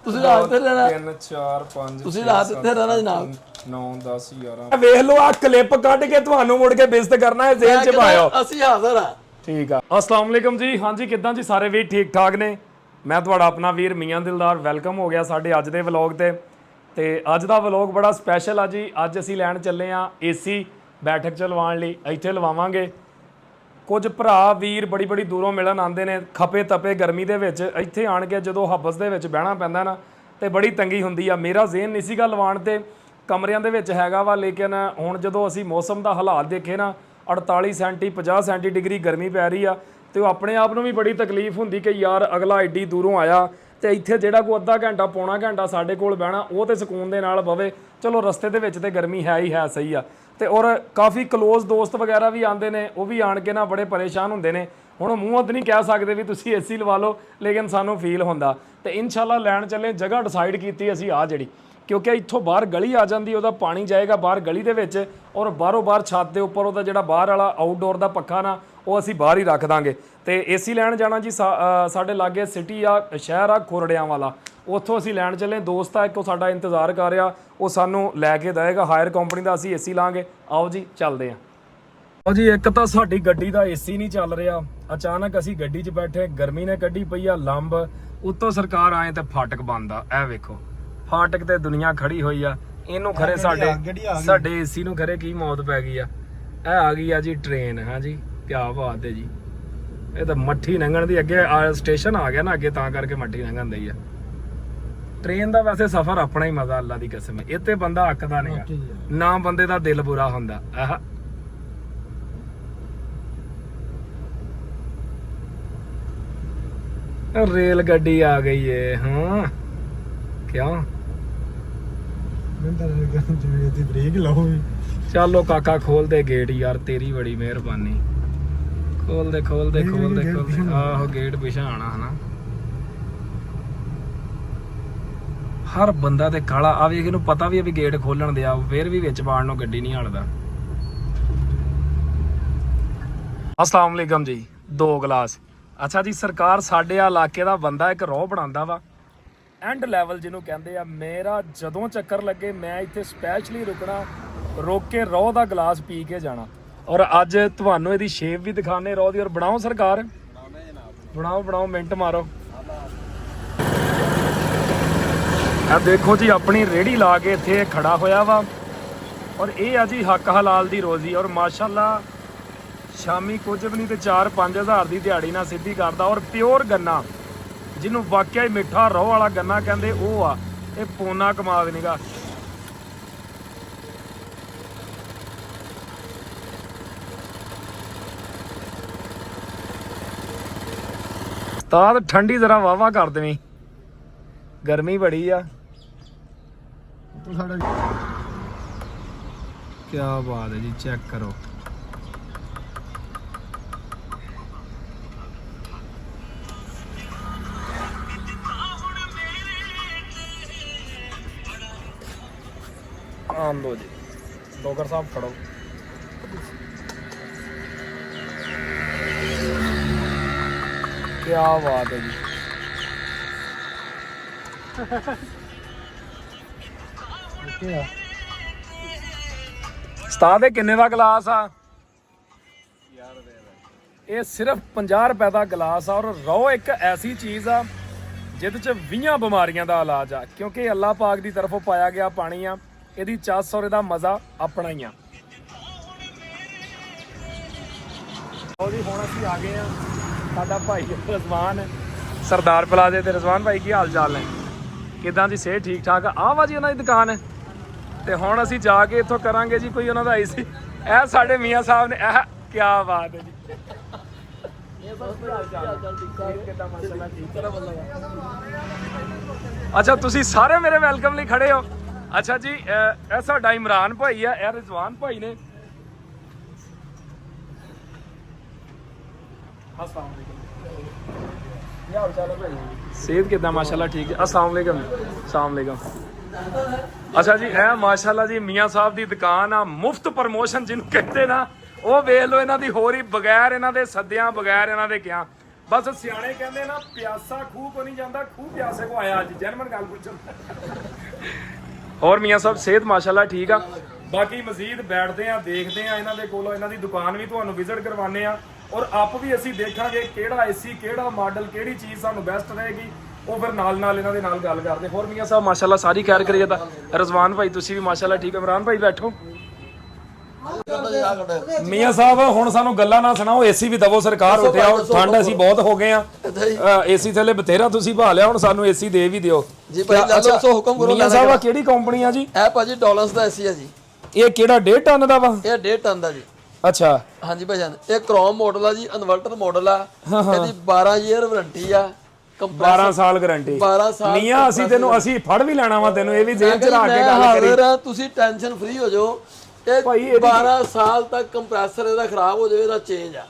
ਤੁਸੀਂ ਰਾਤ ਤੇ ਰਹਿਣਾ 3 4 5 ਤੁਸੀਂ ਰਾਤ ਤੇ ਰਹਿਣਾ ਜਨਾਬ 9 10 11 ਵੇਖ ਲਓ ਆ ਕਲਿੱਪ ਕੱਢ ਕੇ ਤੁਹਾਨੂੰ ਮੁੜ ਕੇ ਬੇਇੱਜ਼ਤ ਕਰਨਾ ਹੈ ਜ਼ੇਨ ਚ ਪਾਇਓ ਅਸੀਂ ਹਾਜ਼ਰ ਆ ਠੀਕ ਆ ਅਸਲਾਮ ਵਾਲੇਕਮ ਜੀ ਹਾਂਜੀ ਕਿੱਦਾਂ ਜੀ ਸਾਰੇ ਵੀਰ ਠੀਕ ਠਾਕ ਨੇ ਮੈਂ ਤੁਹਾਡਾ ਆਪਣਾ ਵੀਰ ਮੀਆਂ ਦਿਲਦਾਰ ਵੈਲਕਮ ਹੋ ਗਿਆ ਸਾਡੇ ਅੱਜ ਦੇ ਵਲੌਗ ਤੇ ਅੱਜ ਦਾ ਵਲੌਗ ਬੜਾ ਸਪੈਸ਼ਲ ਆ ਜੀ ਅੱਜ ਅਸੀਂ ਲੈਣ ਚੱਲੇ ਆ ਏਸੀ ਬੈਠਕ ਚ ਲਵਾਉਣ ਲਈ ਇੱਥੇ ਲਵਾਵਾਂਗੇ ਕੁਝ ਭਰਾ ਵੀਰ ਬੜੀ ਬੜੀ ਦੂਰੋਂ ਮਿਲਣ ਆਉਂਦੇ ਨੇ ਖਪੇ ਤਪੇ ਗਰਮੀ ਦੇ ਵਿੱਚ ਇੱਥੇ ਆਣ ਕੇ ਜਦੋਂ ਹਬਸ ਦੇ ਵਿੱਚ ਬਹਿਣਾ ਪੈਂਦਾ ਨਾ ਤੇ ਬੜੀ ਤੰਗੀ ਹੁੰਦੀ ਆ ਮੇਰਾ ਜ਼ੇਨ ਨਹੀਂ ਸੀਗਾ ਲਵਾਉਣ ਤੇ ਕਮਰਿਆਂ ਦੇ ਵਿੱਚ ਹੈਗਾ ਵਾ ਲੇਕਿਨ ਹੁਣ ਜਦੋਂ ਅਸੀਂ ਮੌਸਮ ਦਾ ਹਾਲਾਤ ਦੇਖੇ ਨਾ 48 ਸੈਂਟੀ 50 ਸੈਂਟੀ ਡਿਗਰੀ ਗਰਮੀ ਪੈ ਰਹੀ ਆ ਤੇ ਉਹ ਆਪਣੇ ਆਪ ਨੂੰ ਵੀ ਬੜੀ ਤਕਲੀਫ ਹੁੰਦੀ ਕਿ ਯਾਰ ਅਗਲਾ ਐਡੀ ਦੂਰੋਂ ਆਇਆ ਤੇ ਇੱਥੇ ਜਿਹੜਾ ਕੋਈ ਅੱਧਾ ਘੰਟਾ ਪੌਣਾ ਘੰਟਾ ਸਾਡੇ ਕੋਲ ਬਹਿਣਾ ਉਹ ਤੇ ਸਕੂਨ ਦੇ ਨਾਲ ਬਵੇ ਚਲੋ ਰਸਤੇ ਦੇ ਵਿੱਚ ਤੇ ਗਰਮੀ ਹੈ ਹੀ ਹੈ ਸਹੀ ਆ ਤੇ ਔਰ ਕਾਫੀ ਕਲੋਜ਼ ਦੋਸਤ ਵਗੈਰਾ ਵੀ ਆਉਂਦੇ ਨੇ ਉਹ ਵੀ ਆਣ ਕੇ ਨਾ ਬੜੇ ਪਰੇਸ਼ਾਨ ਹੁੰਦੇ ਨੇ ਹੁਣ ਮੂੰਹੋਂ ਤਾਂ ਨਹੀਂ ਕਹਿ ਸਕਦੇ ਵੀ ਤੁਸੀਂ ਏਸੀ ਲਵਾ ਲਓ ਲੇਕਿਨ ਸਾਨੂੰ ਫੀਲ ਹੁੰਦਾ ਤੇ ਇਨਸ਼ਾਅੱਲਾ ਲੈਣ ਚੱਲੇ ਜਗ੍ਹਾ ਡਿਸਾਈਡ ਕੀਤੀ ਅਸੀਂ ਆ ਜਿਹੜੀ ਕਿਉਂਕਿ ਇੱਥੋਂ ਬਾਹਰ ਗਲੀ ਆ ਜਾਂਦੀ ਉਹਦਾ ਪਾਣੀ ਜਾਏਗਾ ਬਾਹਰ ਗਲੀ ਦੇ ਵਿੱਚ ਔਰ ਬਾਹਰੋਂ ਬਾਹਰ ਛੱਤ ਦੇ ਉੱਪਰ ਉਹਦਾ ਜਿਹੜਾ ਬਾਹਰ ਵਾਲਾ ਆਊਟਡੋਰ ਦਾ ਪੱਖਾ ਨਾ ਉਹ ਅਸੀਂ ਬਾਹਰ ਹੀ ਰੱਖ ਦਾਂਗੇ ਤੇ ਏਸੀ ਲੈਣ ਜਾਣਾ ਜੀ ਸਾਡੇ ਲਾਗੇ ਸਿਟੀ ਆ ਸ਼ਹਿਰ ਆ ਖੁਰੜਿਆਂ ਵਾਲਾ ਉੱਥੋਂ ਅਸੀਂ ਲੈਣ ਚੱਲੇ ਦੋਸਤ ਆ ਇੱਕ ਉਹ ਸਾਡਾ ਇੰਤਜ਼ਾਰ ਕਰ ਰਿਹਾ ਉਹ ਸਾਨੂੰ ਲੈ ਕੇ ਦੇਵੇਗਾ ਹਾਇਰ ਕੰਪਨੀ ਦਾ ਅਸੀਂ ਏਸੀ ਲਾਂਗੇ ਆਓ ਜੀ ਚੱਲਦੇ ਆਂ ਆਓ ਜੀ ਇੱਕ ਤਾਂ ਸਾਡੀ ਗੱਡੀ ਦਾ ਏਸੀ ਨਹੀਂ ਚੱਲ ਰਿਹਾ ਅਚਾਨਕ ਅਸੀਂ ਗੱਡੀ 'ਚ ਬੈਠੇ ਗਰਮੀ ਨੇ ਕੱਢੀ ਪਈ ਆ ਲੰਬ ਉੱਤੋਂ ਸਰਕਾਰ ਆਏ ਤੇ ਫਾਟਕ ਬੰਦ ਆ ਇਹ ਵੇਖੋ ਫਾਟਕ ਤੇ ਦੁਨੀਆ ਖੜੀ ਹੋਈ ਆ ਇਹਨੂੰ ਖਰੇ ਸਾਡੇ ਏਸੀ ਨੂੰ ਖਰੇ ਕੀ ਮੌਤ ਪੈ ਗਈ ਆ ਇਹ ਆ ਗਈ ਆ ਜੀ ਟ੍ਰੇਨ ਹਾਂ ਜੀ ਕਿਆ ਬਾਤ ਹੈ ਜੀ ਇਹ ਤਾਂ ਮੱਠੀ ਲੰਘਣ ਦੀ ਅੱਗੇ ਸਟੇਸ਼ਨ ਆ ਗਿਆ ਨਾ ਅੱਗੇ ਤਾਂ ਕਰਕੇ ਮੱਠੀ ਲੰਘਣ ਦੀ ਆ ਟ੍ਰੇਨ ਦਾ ਵੈਸੇ ਸਫ਼ਰ ਆਪਣਾ ਹੀ ਮਜ਼ਾ ਅੱਲਾ ਦੀ ਕਸਮ ਹੈ ਇੱਥੇ ਬੰਦਾ ਅੱਕਦਾ ਨਹੀਂ ਨਾ ਬੰਦੇ ਦਾ ਦਿਲ ਬੁਰਾ ਹੁੰਦਾ ਆਹ ਰੇਲ ਗੱਡੀ ਆ ਗਈ ਏ ਹਾਂ ਕਿਉਂ ਬ੍ਰੇਕ ਲਾਓ ਚਲੋ ਕਾਕਾ ਖੋਲ ਦੇ ਗੇਟ ਯਾਰ ਤੇਰੀ ਬੜੀ ਮਿਹਰਬਾਨੀ ਖੋਲ ਦੇ ਆਹੋ ਗੇਟ ਪਿਛਾ ਆਣਾ ਹਨਾ ਹਰ ਬੰਦਾ ਤੇ ਕਾਲਾ ਆਵੇ ਇਹਨੂੰ ਪਤਾ ਵੀ ਆ ਵੀ ਗੇਟ ਖੋਲਣ ਦਿਆ ਫੇਰ ਵੀ ਵਿੱਚ ਬਾਣ ਨੂੰ ਗੱਡੀ ਨਹੀਂ ਹਲਦਾ ਅਸਲਾਮ ਵਾਲੇਕਮ ਜੀ 2 ਗਲਾਸ ਅੱਛਾ ਜੀ ਸਰਕਾਰ ਸਾਡੇ ਇਲਾਕੇ ਦਾ ਬੰਦਾ ਇੱਕ ਰੋਹ ਬਣਾਉਂਦਾ ਵਾ ਐਂਡ ਲੈਵਲ ਜਿਹਨੂੰ ਕਹਿੰਦੇ ਆ ਮੇਰਾ ਜਦੋਂ ਚੱਕਰ ਲੱਗੇ ਮੈਂ ਇੱਥੇ ਸਪੈਸ਼ਲੀ ਰੁਕ ਕੇ ਰੋਹ ਦਾ ਗਲਾਸ ਪੀ ਕੇ ਜਾਣਾ ਔਰ ਅੱਜ ਤੁਹਾਨੂੰ ਇਹਦੀ ਸ਼ੇਪ ਵੀ ਦਿਖਾਣੇ ਰੋਹ ਦੀ ਔਰ ਬਣਾਓ ਸਰਕਾਰ ਬਣਾਓ ਮਿੰਟ ਮਾਰੋ ਆ ਦੇਖੋ ਜੀ ਆਪਣੀ ਰੇੜੀ ਲਾ ਕੇ ਇੱਥੇ ਖੜਾ ਹੋਇਆ ਵਾ ਔਰ ਇਹ ਆ ਜੀ ਹੱਕ ਹਲਾਲ ਦੀ ਰੋਜ਼ੀ ਔਰ ਮਾਸ਼ਾਅੱਲਾ ਸ਼ਾਮੀ ਕੁਝ ਵੀ ਨਹੀਂ ਤੇ 4-5 ਹਜ਼ਾਰ ਦੀ ਦਿਹਾੜੀ ਨਾਲ ਸਿੱਧੀ ਕਰਦਾ ਔਰ ਪਿਓਰ ਗੰਨਾ ਜਿਹਨੂੰ ਵਾਕਿਆ ਹੀ ਮਿੱਠਾ ਰੋਹ ਵਾਲਾ ਗੰਨਾ ਕਹਿੰਦੇ ਉਹ ਆ ਇਹ ਪੋਨਾ ਕਮਾਦ ਨੀਗਾ ਉਸਤਾਦ ਠੰਡੀ ਜ਼ਰਾ ਵਾਵਾ ਕਰ ਦੇਵੀਂ ਗਰਮੀ ਬੜੀ ਆ ਕਿਆ ਬਾਤ ਹੈ ਜੀ ਚੈੱਕ ਕਰੋ ਆਮ ਲੋ ਜੀ ਡੋਗਰ ਸਾਹਿਬ ਖੜੋ ਕਿਆ ਬਾਤ ਹੈ ਜੀ ਉਸਤਾਦ ਕਿੰਨੇ ਦਾ ਗਲਾਸ ਆ 50 ਰੁਪਏ ਦਾ ਇਹ ਸਿਰਫ 50 ਰੁਪਏ ਦਾ ਗਲਾਸ ਆ ਔਰ ਰੋ ਇੱਕ ਐਸੀ ਚੀਜ਼ ਆ ਜਿਹਦੇ ਚ 20 ਬਿਮਾਰੀਆਂ ਦਾ ਇਲਾਜ ਆ ਕਿਉਂਕਿ ਅੱਲਾਹ ਪਾਕ ਦੀ ਤਰਫੋਂ ਪਾਇਆ ਗਿਆ ਪਾਣੀ ਆ ਇਹਦੀ ਚੱਸ ਔਰ ਇਹਦਾ ਮਜ਼ਾ ਆਪਣਾ ਹੀ ਆ ਜੀ ਹੁਣ ਅਸੀਂ ਆ ਗਏ ਆ ਸਾਡਾ ਭਾਈ ਰਜ਼ਵਾਨ ਸਰਦਾਰ ਪਲਾਜ਼ੇ ਤੇ ਰਜ਼ਵਾਨ ਭਾਈ ਕੀ ਹਾਲ ਚਾਲ ਨੇ ਕਿਦਾਂ ਦੀ ਸਿਹਤ ਠੀਕ ਠਾਕ ਆ ਵਾ ਜੀ ਉਹਨਾਂ ਦੀ ਦੁਕਾਨ ਤੇ ਹੁਣ ਅਸੀਂ ਜਾ ਕੇ ਇੱਥੋਂ ਕਰਾਂਗੇ ਜੀ ਕੋਈ ਉਹਨਾਂ ਦਾ ਏਸੀ ਇਹ ਸਾਡੇ ਮੀਆਂ ਸਾਹਿਬ ਨੇ ਇਹ ਕੀ ਬਾਤ ਹੈ ਜੀ ਅੱਛਾ ਤੁਸੀਂ ਸਾਰੇ ਮੇਰੇ ਵੈਲਕਮ ਲਈ ਖੜੇ ਹੋ ਅੱਛਾ ਜੀ ਇਹ ਸਾਡਾ ਇਮਰਾਨ ਭਾਈ ਆ ਇਹ ਰਿਜ਼ਵਾਨ ਭਾਈ ਨੇ सेहत कितना माशाल्लाह ठीक है अस्सलाम वालेकुम अच्छा जी है माशाल्लाह जी मियाँ साहब की दुकान आ मुफ्त प्रमोशन जिन्होंने कहते ना वो वेख लो इन्हों की हो रही बगैर इन्हों के सद्दियां बगैर इन्हों के क्या ਬਸ ਸਿਆਣੇ ਕਹਿੰਦੇ ਨਾ ਪਿਆਸਾ ਖੂਹ ਕੋ ਨਹੀਂ ਜਾਂਦਾ, ਖੂਹ ਪਿਆਸੇ ਕੋ ਆਇਆ। ਅੱਜ ਜਨਮਨ ਗੱਲ ਪੁੱਛਣ। ਹੋਰ ਮੀਆਂ ਸਾਹਿਬ ਸਿਹਤ ਮਾਸ਼ਾਅੱਲਾ ਠੀਕ ਆ। ਬਾਕੀ ਮਜ਼ੀਦ ਬੈਠਦੇ ਆ, ਦੇਖਦੇ ਆ ਇਹਨਾਂ ਦੇ ਕੋਲੋਂ, ਇਹਨਾਂ ਦੀ ਦੁਕਾਨ ਵੀ ਤੁਹਾਨੂੰ ਵਿਜ਼ਿਟ ਕਰਵਾਉਂਦੇ ਆ ਔਰ ਆਪ ਵੀ ਅਸੀਂ ਦੇਖਾਂਗੇ ਕਿਹੜਾ ਏਸੀ, ਕਿਹੜਾ ਮਾਡਲ, ਕਿਹੜੀ ਚੀਜ਼ ਸਾਨੂੰ ਬੈਸਟ ਰਹੇਗੀ। ਉਹ ਫਿਰ ਨਾਲ ਇਹਨਾਂ ਦੇ ਨਾਲ ਗੱਲ ਕਰਦੇ। ਹੋਰ ਮੀਆਂ ਸਾਹਿਬ ਮਾਸ਼ਾਅੱਲਾ ਸਾਰੀ ਖੈਰ ਕਰੀਏ ਤਾਂ। ਰਜ਼ਵਾਨ ਭਾਈ ਤੁਸੀਂ ਵੀ ਮਾਸ਼ਾਅੱਲਾ ਠੀਕ। ਇਮਰਾਨ ਭਾਈ ਬੈਠੋ। ਮੀਆਂ ਸਾਹਿਬ ਹੁਣ ਸਾਨੂੰ ਗੱਲਾਂ ਨਾ ਸੁਣਾਓ, ਏਸੀ ਵੀ ਦਵੋ ਸਰਕਾਰ। ਉੱਠਿਆ ਠੰਡ ਅਸੀਂ ਬਹੁਤ ਹੋ ਗਏ ਆ, ਏਸੀ ਥੱਲੇ ਬਥੇਰਾ ਤੁਸੀਂ ਭਾ ਲਿਆ, ਹੁਣ ਸਾਨੂੰ ਏਸੀ ਦੇ ਵੀ ਦਿਓ ਜੀ ਭਾਈ। ਦੱਸੋ ਹੁਕਮ ਕਰੋ। ਮੀਆਂ ਸਾਹਿਬ ਕਿਹੜੀ ਕੰਪਨੀ ਆ ਜੀ? ਇਹ ਭਾਜੀ ਡਾਲਰਸ ਦਾ ਏਸੀ ਆ ਜੀ। ਇਹ ਕਿਹੜਾ 1.5 ਟਨ ਦਾ ਵਾ? ਇਹ 1.5 ਟਨ ਦਾ ਜੀ। ਅੱਛਾ ਹਾਂਜੀ ਭਾਈਜਾਨ, ਇਹ ਕ੍ਰੋਮ ਮਾਡਲ ਆ ਜੀ, ਇਨਵਰਟਰ ਮਾਡਲ ਆ। ਇਹਦੀ 12 ਈਅਰ ਵਾਰੰਟੀ ਆ। 12 ਸਾਲ ਗਾਰੰਟੀ। 12 ਸਾਲ ਮੀਆਂ ਅਸੀਂ ਤੈਨੂੰ ਅਸੀਂ ਫੜ ਵੀ ਲੈਣਾ ਵਾ ਤੈਨੂੰ, ਇਹ ਵੀ ਜੇਬ ਚ ਰੱਖ ਕੇ ਗੱਲ ਕਰੀ। ਤੁਸੀਂ ਟੈਨਸ਼ਨ ਫ੍ਰੀ ਹੋ ਜਾਓ। ਇਹ 12 ਸਾਲ ਤੱਕ ਕੰਪਰੈਸਰ ਇਹਦਾ ਖਰਾਬ ਹੋ ਜਾਵੇ, ਇਹਦਾ ਚੇਂਜ ਆ।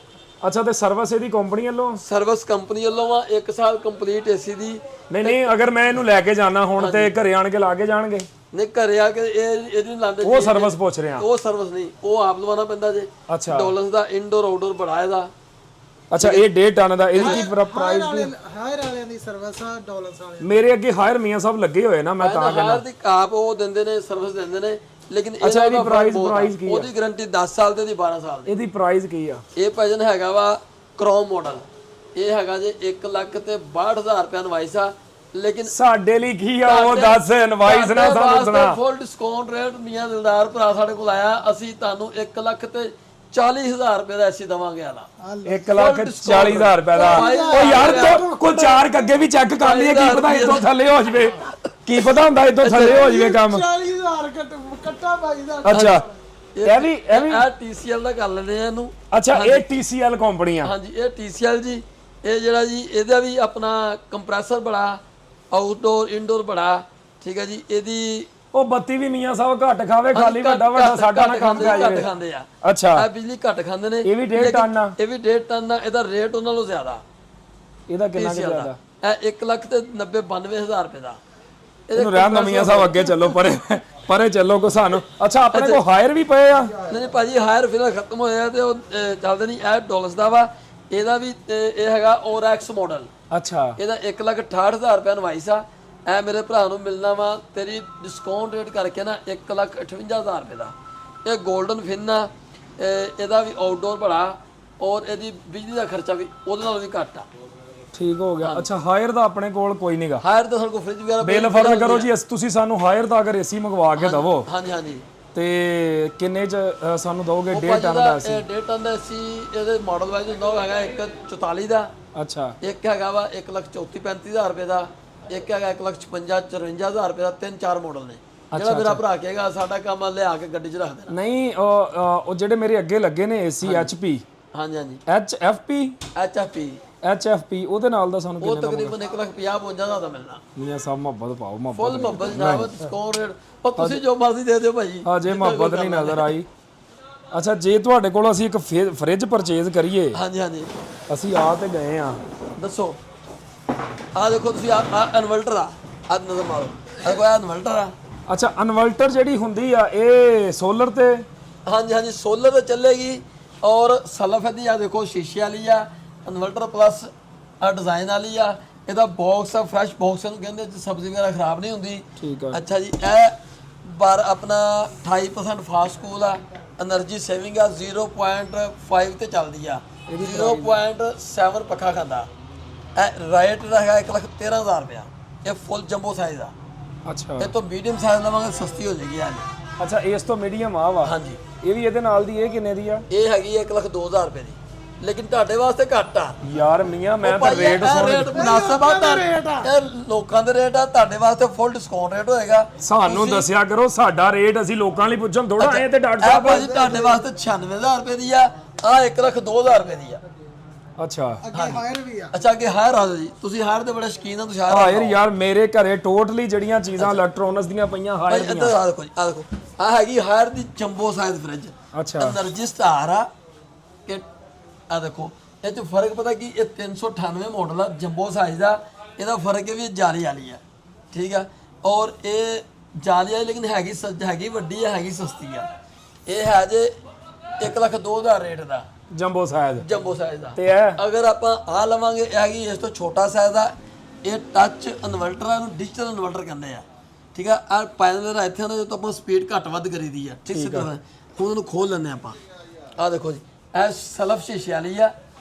ਅੱਛਾ ਤੇ ਸਰਵਿਸ ਇਹਦੀ ਕੰਪਨੀ ਵੱਲੋਂ? ਸਰਵਿਸ ਕੰਪਨੀ ਵੱਲੋਂ ਆ। 1 ਸਾਲ ਕੰਪਲੀਟ ਏਸੀ ਦੀ। ਨਹੀਂ ਅਗਰ ਮੈਂ ਇਹਨੂੰ ਲੈ ਕੇ ਜਾਣਾ ਹੁਣ ਤੇ ਘਰੇ ਆਣ ਕੇ ਲਾ ਕੇ ਜਾਣਗੇ? ਨਹੀਂ ਘਰੇ ਆ ਕੇ ਇਹਦੀ ਲਾਂਦੇ। ਉਹ ਸਰਵਿਸ ਪੁੱਛ ਰਿਹਾ। ਉਹ ਸਰਵਿਸ ਨਹੀਂ, ਉਹ ਆਪ ਲਵਾਉਣਾ ਪੈਂਦਾ ਜੇ। ਅੱਛਾ ਡਾਲਰਸ ਦਾ ਇਨਡੋਰ ਆਊਟਡੋਰ ਬੜਾ ਇਹਦਾ। ਅੱਛਾ ਇਹ 1.5 ਟਨ ਦਾ। ਇਹਦੀ ਕੀ ਪ੍ਰਾਈਸ ਕੀ? ਹਾਇਰ ਵਾਲਿਆਂ ਦੀ ਸਰਵਿਸ ਆ, ਡਾਲਰਸ ਵਾਲੇ ਮੇਰੇ ਅੱਗੇ ਹਾਇਰ ਮੀਆਂ ਸਾਹਿਬ ਲੱਗੇ ਹੋਏ ਨਾ, ਮੈਂ ਤਾਂ ਕਹਿੰਦਾ। ਹਾਇਰ ਦੀ ਆਪ ਉਹ ਦਿੰਦੇ ਨੇ, ਸਰਵਿਸ ਦਿੰਦੇ ਨੇ, ਲੇਕਿਨ ਅੱਛਾ ਇਹਦੀ ਪ੍ਰਾਈਸ ਕੀ ਆ? ਉਹਦੀ ਗਾਰੰਟੀ 10 ਸਾਲ ਤੇ ਦੀ 12 ਸਾਲ ਦੀ। ਇਹਦੀ ਪ੍ਰਾਈਸ ਕੀ ਆ? ਇਹ ਭਜਨ ਹੈਗਾ ਵਾ ਕ੍ਰੋਮ ਮਾਡਲ। ਇਹ ਹੈਗਾ ਜੇ 1,62,000 ਰੁਪਏ ਇਨਵਾਈਸ ਆ। ਲੇਕਿਨ ਸਾਡੇ ਲਈ ਕੀ ਆ ਉਹ ਦੱਸ। ਇਨਵਾਈਸ ਨਾ ਸਾਨੂੰ ਸੁਣਾ। ਫੁੱਲ ਡਿਸਕਾਊਂਟ ਰੇਟ ਮੀਆਂ ਦਿਲਦਾਰ ਭਰਾ ਸਾਡੇ ਕੋਲ ਆਇਆ, ਅਸੀਂ ਤੁਹਾਨੂੰ 1,40,000 ਰੁਪਏ ਦਾ ਏਸੀ ਦਵਾਂਗੇ। ਆਲਾ 1,40,000 ਰੁਪਏ ਦਾ। ਉਹ ਯਾਰ ਕੋਈ 4 ਅੱਗੇ ਵੀ ਚੈੱਕ ਕਰ ਲਈਏ, ਕੀ ਪਤਾ ਇਤੋਂ ਥੱਲੇ ਹੋ ਜਵੇ, ਕੀ ਪਤਾ ਹੁੰਦਾ ਇਤੋਂ ਥੱਲੇ ਹੋ ਜਵੇ ਕੰਮ। 40,000 ਕੱਟਾ ਭਾਈ ਦਾ। ਅੱਛਾ ਇਹ ਵੀ TCL ਦਾ ਕਰ ਲੈਂਦੇ ਆ ਇਹਨੂੰ। ਅੱਛਾ ਇਹ TCL ਕੰਪਨੀ ਆ? ਹਾਂਜੀ ਇਹ TCL ਜੀ। ਇਹ ਜਿਹੜਾ ਜੀ ਇਹਦਾ ਵੀ ਆਪਣਾ ਕੰਪਰੈਸਰ ਬੜਾ, ਆਊਟਡੋਰ ਇਨਡੋਰ ਬੜਾ, ਠੀਕ ਹੈ ਜੀ। ਇਹਦੀ ਉਹ ਬੱਤੀ ਵੀ ਮੀਆਂ ਸਾਹਿਬ ਘੱਟ ਖਾਵੇ, ਖਾਲੀ ਵੱਡਾ ਸਾਡਾ ਨਾ ਕੰਮ ਪੈ ਜਾਵੇ। ਘੱਟ ਖਾਂਦੇ ਆ। ਅੱਛਾ ਇਹ ਬਿਜਲੀ ਘੱਟ ਖਾਂਦੇ ਨੇ। ਇਹ ਵੀ 1.5 ਟਨ ਆ? ਇਹ ਵੀ 1.5 ਟਨ ਦਾ। ਇਹਦਾ ਰੇਟ ਉਹਨਾਂ ਨਾਲੋਂ ਜ਼ਿਆਦਾ। ਇਹਦਾ ਕਿੰਨਾ ਜ਼ਿਆਦਾ? ਇਹ 1,90,92,000 ਰੁਪਏ ਦਾ। ਇਹਨੂੰ ਰਹਿਣ ਦੋ ਮੀਆਂ ਸਾਹਿਬ, ਅੱਗੇ ਚੱਲੋ, ਪਰੇ ਚੱਲੋ ਕੋ ਸਾਨੂੰ। ਅੱਛਾ ਆਪਣੇ ਕੋਲ ਹਾਇਰ ਵੀ ਪਏ ਆ? ਨਹੀਂ ਭਾਜੀ ਹਾਇਰ ਫਿਲਹਾਲ ਖਤਮ ਹੋਇਆ ਤੇ ਉਹ ਚੱਲਦੇ ਨਹੀਂ। ਇਹ ਡਾਲਰਸ ਦਾ ਵਾ। ਇਹਦਾ ਵੀ ਇਹ ਹੈਗਾ ORX ਮਾਡਲ। ਅੱਛਾ ਇਹਦਾ 1,68,000 ਰੁਪਏ ਇਨਵਾਈਸ ਆ। ਇਹ ਮੇਰੇ ਭਰਾ ਨੂੰ ਮਿਲਣਾ ਵਾ ਤੇਰੀ ਡਿਸਕਾਊਂਟ ਰੇਟ ਕਰਕੇ ਨਾ 1,58,000 ਰੁਪਏ ਦਾ। ਇਹ 골ਡਨ ਫਿਨ ਆ। ਇਹਦਾ ਵੀ ਆਊਟਡੋਰ ਬੜਾ ਔਰ ਇਹਦੀ ਬਿਜਲੀ ਦਾ ਖਰਚਾ ਵੀ ਉਹਦੇ ਨਾਲੋਂ ਵੀ ਘੱਟ ਆ। ਠੀਕ ਹੋ ਗਿਆ। ਅੱਛਾ ਹਾਇਰ ਦਾ ਆਪਣੇ ਕੋਲ ਕੋਈ ਨਹੀਂਗਾ? ਹਾਇਰ ਦਾ ਸਾਡੇ ਕੋਲ ਫ੍ਰਿਜ ਵਗੈਰਾ ਬਿੱਲ ਫਰਕ ਕਰੋ ਜੀ, ਤੁਸੀਂ ਸਾਨੂੰ ਹਾਇਰ ਦਾ ਅਗਰ ਏਸੀ ਮੰਗਵਾ ਕੇ ਦਵੋ ਹਾਂਜੀ ਤੇ ਕਿੰਨੇ ਚ ਸਾਨੂੰ ਦੋਗੇ? 1.5 ਟਨ ਦਾ ਏਸੀ? 1.5 ਟਨ ਦਾ ਏਸੀ ਇਹਦੇ ਮਾਡਲ ਵਾਈਜ਼ ਹੁੰਦਾ ਹੈਗਾ 1,44 ਦਾ। ਅੱਛਾ ਇੱਕ ਹੈਗਾ ਵਾ 1,34,35,000 ਰੁਪਏ ਦਾ। ਇੱਕ ਹੈਗਾ 1,56,54,000 ਰੁਪਏ ਦਾ। 3-4 ਮਾਡਲ ਨੇ। ਜਿਹੜਾ ਮੇਰਾ ਭਰਾ ਕਹੇਗਾ ਸਾਡਾ ਕੰਮ ਲਿਆ ਕੇ ਗੱਡੀ 'ਚ ਰੱਖ ਦੇਣਾ। ਨਹੀਂ ਉਹ ਜਿਹੜੇ ਮੇਰੇ ਅੱਗੇ ਲੱਗੇ ਨੇ ਏਸੀ HP। ਹਾਂਜੀ HFP ਉਹਦੇ ਨਾਲ ਦਾ ਸਾਨੂੰ ਉਹ ਤਕਰੀਬਨ 1,50,55,000 ਦਾ ਮਿਲਣਾ। ਮੀਆਂ ਸਾਹਿਬ ਮੁਹੱਬਤ ਪਾਓ, ਫੁੱਲ ਮੁਹੱਬਤ ਜਨਾਬ। ਡਿਸਕਾਊਂਟ ਰੇਟ ਉਹ ਤੁਸੀਂ ਜੋ ਮਰਜ਼ੀ ਦੇ ਦਿਓ ਭਾਜੀ। ਜੇ ਮੁਹੱਬਤ ਨਹੀਂ ਨਜ਼ਰ ਆਈ। ਅੱਛਾ ਜੇ ਤੁਹਾਡੇ ਕੋਲ ਅਸੀਂ ਇੱਕ ਫ੍ਰਿਜ ਪਰਚੇਜ਼ ਕਰੀਏ? ਹਾਂਜੀ ਅਸੀਂ ਆ ਤੇ ਗਏ ਆ। ਦੱਸੋ। ਆ ਦੇਖੋ ਤੁਸੀਂ ਆ ਇਨਵਰਟਰ ਆ। ਆ ਨਜ਼ਰ ਮਾਰੋ। ਆ ਕੋਈ ਇਨਵਰਟਰ ਆ। ਅੱਛਾ ਇਨਵਰਟਰ ਜਿਹੜੀ ਹੁੰਦੀ ਆ ਇਹ ਸੋਲਰ ਤੇ? ਹਾਂਜੀ ਸੋਲਰ ਤੇ ਚੱਲੇਗੀ। ਔਰ ਸਲਫ ਇਹਦੀ ਆ ਦੇਖੋ ਸ਼ੀਸ਼ੇ ਵਾਲੀ ਆ। ਇਨਵਰਟਰ ਪਲੱਸ ਆ ਡਿਜ਼ਾਈਨ ਵਾਲੀ ਆ। ਇਹਦਾ ਬਾਕਸ ਆ, ਫਰੈਸ਼ ਬਾਕਸ ਨੂੰ ਕਹਿੰਦੇ, ਸਬਜ਼ੀ ਵਗੈਰਾ ਖਰਾਬ ਨਹੀਂ ਹੁੰਦੀ। ਠੀਕ ਆ। ਅੱਛਾ ਜੀ ਇਹ ਆਪਣਾ 28% ਫਾਸਟ ਕੂਲ ਆ। એનર્ਜੀ ਸੇਵਿੰਗ ਆ। 0.5 ਤੇ ਚੱਲਦੀ ਆ। 0.7 ਪੱਖਾ ਖਾਂਦਾ। ਇਹ ਰੇਟ ਹੈਗਾ 1,13,000 ਰੁਪਇਆ। ਇਹ ਫੁੱਲ ਜੰਬੋ ਸਾਈਜ਼ ਆ। ਅੱਛਾ ਇਹ ਤੋਂ ਮੀਡੀਅਮ ਸਾਈਜ਼ ਲਵਾਂਗੇ ਸਸਤੀ ਹੋ ਜਾਏਗੀ ਯਾਰ। ਅੱਛਾ ਇਸ ਤੋਂ ਮੀਡੀਅਮ ਆ ਵਾ? ਹਾਂਜੀ ਇਹ ਵੀ ਇਹਦੇ ਨਾਲ ਦੀ। ਇਹ ਕਿੰਨੇ ਦੀ ਆ? ਇਹ ਹੈਗੀ 1,02,000 ਰੁਪਏ ਦੀ। ਲੇਕਿਨ ਤੁਹਾਡੇ ਵਾਸਤੇ ਘੱਟ ਆ ਯਾਰ ਮੀਆਂ। ਮੈਂ ਤਾਂ ਰੇਟ ਸੁਣ ਰੇਟ ਮੁਨਾਸਬ ਆ। ਇਹ ਲੋਕਾਂ ਦੇ ਰੇਟ ਆ, ਤੁਹਾਡੇ ਵਾਸਤੇ ਫੁੱਲ ਡਿਸਕਾਊਂਟ ਰੇਟ ਹੋਏਗਾ। ਸਾਨੂੰ ਦੱਸਿਆ ਕਰੋ ਸਾਡਾ ਰੇਟ, ਅਸੀਂ ਲੋਕਾਂ ਲਈ ਪੁੱਛਣ ਥੋੜਾ ਆਏ ਤੇ ਡਾਕਟਰ ਸਾਹਿਬ ਭਾਜੀ ਤੁਹਾਡੇ ਵਾਸਤੇ 96,000 ਰੁਪਏ ਦੀ ਆ। ਆ 1,02,000 ਰੁਪਏ ਦੀ ਆ। ਅੱਛਾ ਅੱਗੇ ਹਾਇਰ ਵੀ ਆ। ਅੱਛਾ ਅੱਗੇ ਹਾਇਰ ਆ ਜੀ। ਤੁਸੀਂ ਹਾਇਰ ਦੇ ਬੜੇ ਸ਼ੌਕੀਨ ਆ। ਤੁਸੀਂ ਹਾਇਰ ਯਾਰ ਮੇਰੇ ਘਰੇ ਟੋਟਲੀ ਜਿਹੜੀਆਂ ਚੀਜ਼ਾਂ ਇਲੈਕਟ੍ਰੋਨਿਕਸ ਦੀਆਂ ਪਈਆਂ ਹਾਇਰ ਦੀਆਂ। ਇੱਧਰ ਆ ਦੇਖੋ ਜੀ। ਆ ਦੇਖੋ ਆ ਹੈਗੀ ਹਾਇਰ ਦੀ ਜੰਬੋ ਸਾਈਜ਼ ਫ੍ਰਿਜ। ਅੱਛਾ એનર્ਜੀ ਸਟਾਰ ਆ। ਕਿ ਆ ਦੇਖੋ ਇਹ ਚ ਫਰਕ ਪਤਾ ਕੀ, ਇਹ 398 ਮਾਡਲ ਆ, ਜੰਬੋ ਸਾਈਜ਼ ਦਾ। ਇਹਦਾ ਫਰਕ ਇਹ ਵੀ ਜਾਲੀ ਵਾਲੀ ਆ। ਠੀਕ ਆ। ਔਰ ਇਹ ਜਾਲੀ ਵਾਲੀ ਲੇਕਿਨ ਹੈਗੀ ਵੱਡੀ ਆ, ਹੈਗੀ ਸਸਤੀ ਆ। ਇਹ ਹੈ ਜੇ 1,02,000 ਰੇਟ ਦਾ। ਜੰਬੋ ਸਾਈਜ਼ ਜੰਬੋ ਸਾਈਜ਼ ਦਾ। ਤੇ ਇਹ ਅਗਰ ਆਪਾਂ ਆ ਲਵਾਂਗੇ, ਇਹ ਹੈਗੀ ਇਸ ਤੋਂ ਛੋਟਾ ਸਾਈਜ਼ ਦਾ। ਇਹ ਟੱਚ ਇਨਵਰਟਰ ਆ, ਨੂੰ ਡਿਜੀਟਲ ਇਨਵਰਟਰ ਕਹਿੰਦੇ ਆ। ਠੀਕ ਆ। ਆ ਪੈਨਲ ਦਾ ਇੱਥੇ ਨਾ ਜਦੋਂ ਆਪਾਂ ਸਪੀਡ ਘੱਟ ਵੱਧ ਕਰੀਦੀ ਆ, ਠੀਕ ਸਿੱਧਾ ਹੁਣ ਉਹਨੂੰ ਖੋਲ ਲੈਂਦੇ ਆਪਾਂ। ਆ ਦੇਖੋ ਜੀ, ਇਹ ਸੈਲਫ ਸ਼ੀਸ਼ੇ ਵਾਲੀ ਆ,